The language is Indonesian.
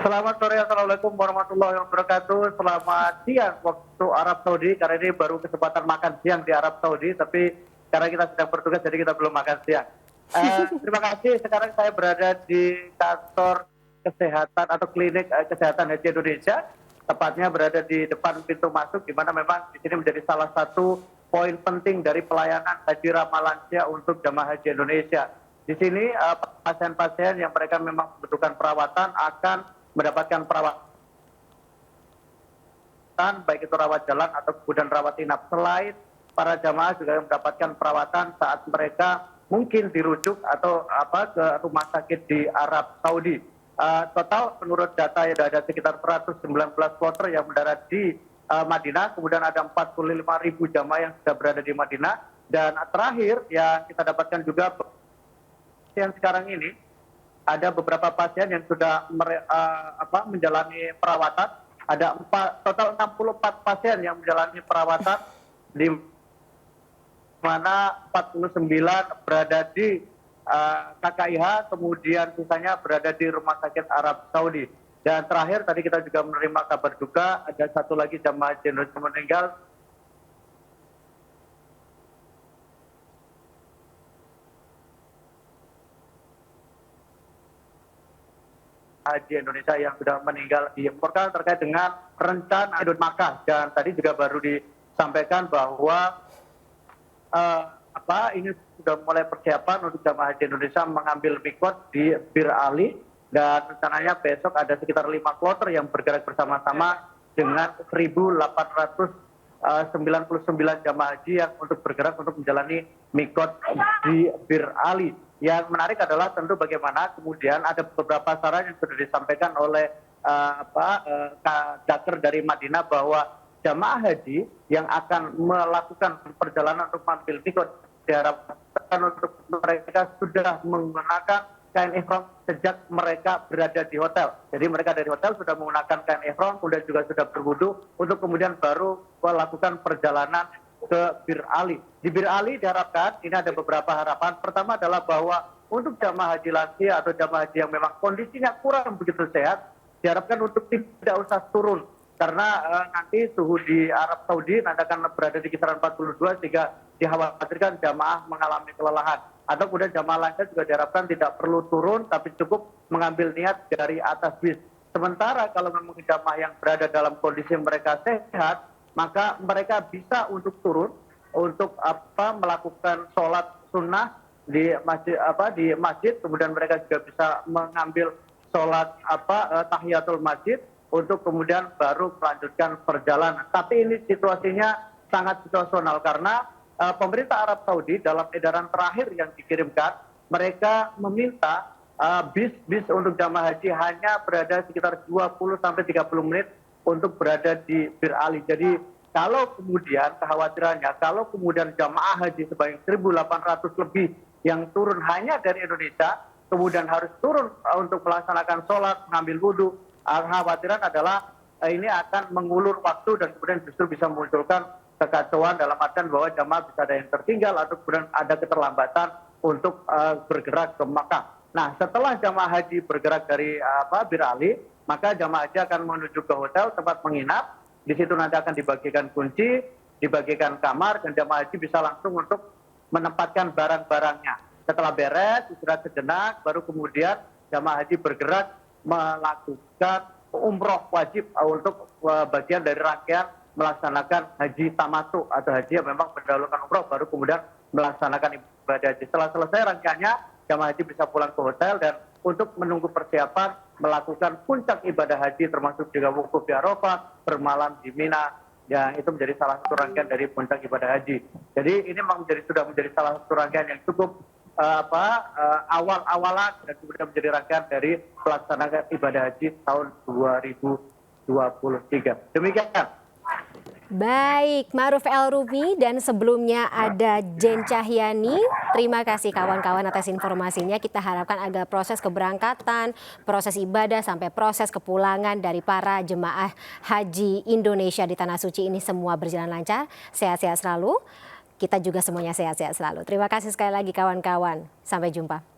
Selamat sore, Assalamualaikum warahmatullahi wabarakatuh. Selamat siang waktu Arab Saudi, karena ini baru kesempatan makan siang di Arab Saudi, tapi karena kita sedang bertugas jadi kita belum makan siang. Terima kasih, sekarang saya berada di kantor kesehatan atau klinik kesehatan Haji Indonesia, tepatnya berada di depan pintu masuk, di mana memang di sini menjadi salah satu poin penting dari pelayanan haji ramah lansia untuk jamaah haji Indonesia. Di sini pasien-pasien yang mereka memang membutuhkan perawatan akan mendapatkan perawatan, baik itu rawat jalan atau kemudian rawat inap. Selain para jamaah juga mendapatkan perawatan saat mereka mungkin dirujuk atau ke rumah sakit di Arab Saudi. Total menurut data yang ada sekitar 119 kloter yang mendarat di Madinah, kemudian ada 45.000 jamaah yang sudah berada di Madinah, dan terakhir yang kita dapatkan juga yang sekarang ini ada beberapa pasien yang sudah menjalani perawatan. Ada total 64 pasien yang menjalani perawatan, di mana 49 berada di KKIH, kemudian sisanya berada di Rumah Sakit Arab Saudi. Dan terakhir tadi kita juga menerima kabar duka, ada satu lagi jamaah haji Indonesia meninggal. Haji Indonesia yang sudah meninggal di Mekah terkait dengan rencana Idul Makkah. Dan tadi juga baru disampaikan bahwa ini sudah mulai persiapan untuk jamaah haji Indonesia mengambil mikot di Bir Ali, dan rencananya besok ada sekitar 5 kloter yang bergerak bersama-sama dengan 1.899 jamaah haji yang untuk bergerak untuk menjalani mikot di Bir Ali. Yang menarik adalah tentu bagaimana kemudian ada beberapa saran yang sudah disampaikan oleh Dakar dari Madinah, bahwa jamaah haji yang akan melakukan perjalanan untuk mengambil mikot diharapkan untuk mereka sudah menggunakan kain ihram sejak mereka berada di hotel. Jadi mereka dari hotel sudah menggunakan kain ihram, kemudian juga sudah berwudu untuk kemudian baru melakukan perjalanan ke Bir Ali. Di Bir Ali diharapkan ini ada beberapa harapan. Pertama adalah bahwa untuk jamaah haji lansia atau jamaah haji yang memang kondisinya kurang begitu sehat, diharapkan untuk tidak usah turun, karena nanti suhu di Arab Saudi nanti akan berada di kisaran 42, sehingga dikhawatirkan jamaah mengalami kelelahan. Atau kemudian jamaah lansia juga diharapkan tidak perlu turun, tapi cukup mengambil niat dari atas bis. Sementara kalau memang jamaah yang berada dalam kondisi mereka sehat, maka mereka bisa untuk turun untuk melakukan sholat sunnah di masjid, kemudian mereka juga bisa mengambil sholat tahiyatul masjid untuk kemudian baru melanjutkan perjalanan. Tapi ini situasinya sangat situasional karena pemerintah Arab Saudi dalam edaran terakhir yang dikirimkan, mereka meminta bis untuk jamaah haji hanya berada sekitar 20-30 menit untuk berada di Bir Ali. Jadi kalau kemudian kekhawatirannya, kalau kemudian jamaah haji sebanyak 1.800 lebih yang turun hanya dari Indonesia, kemudian harus turun untuk melaksanakan sholat, mengambil wudhu, kekhawatiran adalah ini akan mengulur waktu dan kemudian justru bisa memunculkan kekacauan dalam artian bahwa jamaah bisa ada yang tertinggal atau kemudian ada keterlambatan untuk bergerak ke Makkah. Nah, setelah jamaah haji bergerak dari Bir Ali, maka jamaah haji akan menuju ke hotel tempat menginap. Di situ nanti akan dibagikan kunci, dibagikan kamar, dan jamaah haji bisa langsung untuk menempatkan barang-barangnya. Setelah beres, istirahat sejenak, baru kemudian jamaah haji bergerak melakukan umroh wajib untuk bagian dari rangkaian melaksanakan haji tamattu atau haji yang memang mendahulukan umroh, baru kemudian melaksanakan ibadah haji. Setelah selesai rangkaiannya, jamaah haji bisa pulang ke hotel dan untuk menunggu persiapan melakukan puncak ibadah haji, termasuk juga wukuf di Arafah, bermalam di Mina. Ya, itu menjadi salah satu rangkaian dari puncak ibadah haji. Jadi ini memang sudah menjadi salah satu rangkaian yang cukup awal-awalan dan kemudian menjadi rangkaian dari pelaksanaan ibadah haji tahun 2023. Demikian. Baik, Ma'ruf El-Rumi, dan sebelumnya ada Jen Cahyani. Terima kasih kawan-kawan atas informasinya. Kita harapkan agar proses keberangkatan, proses ibadah sampai proses kepulangan dari para jemaah haji Indonesia di Tanah Suci ini semua berjalan lancar. Sehat-sehat selalu. Kita juga semuanya sehat-sehat selalu. Terima kasih sekali lagi kawan-kawan. Sampai jumpa.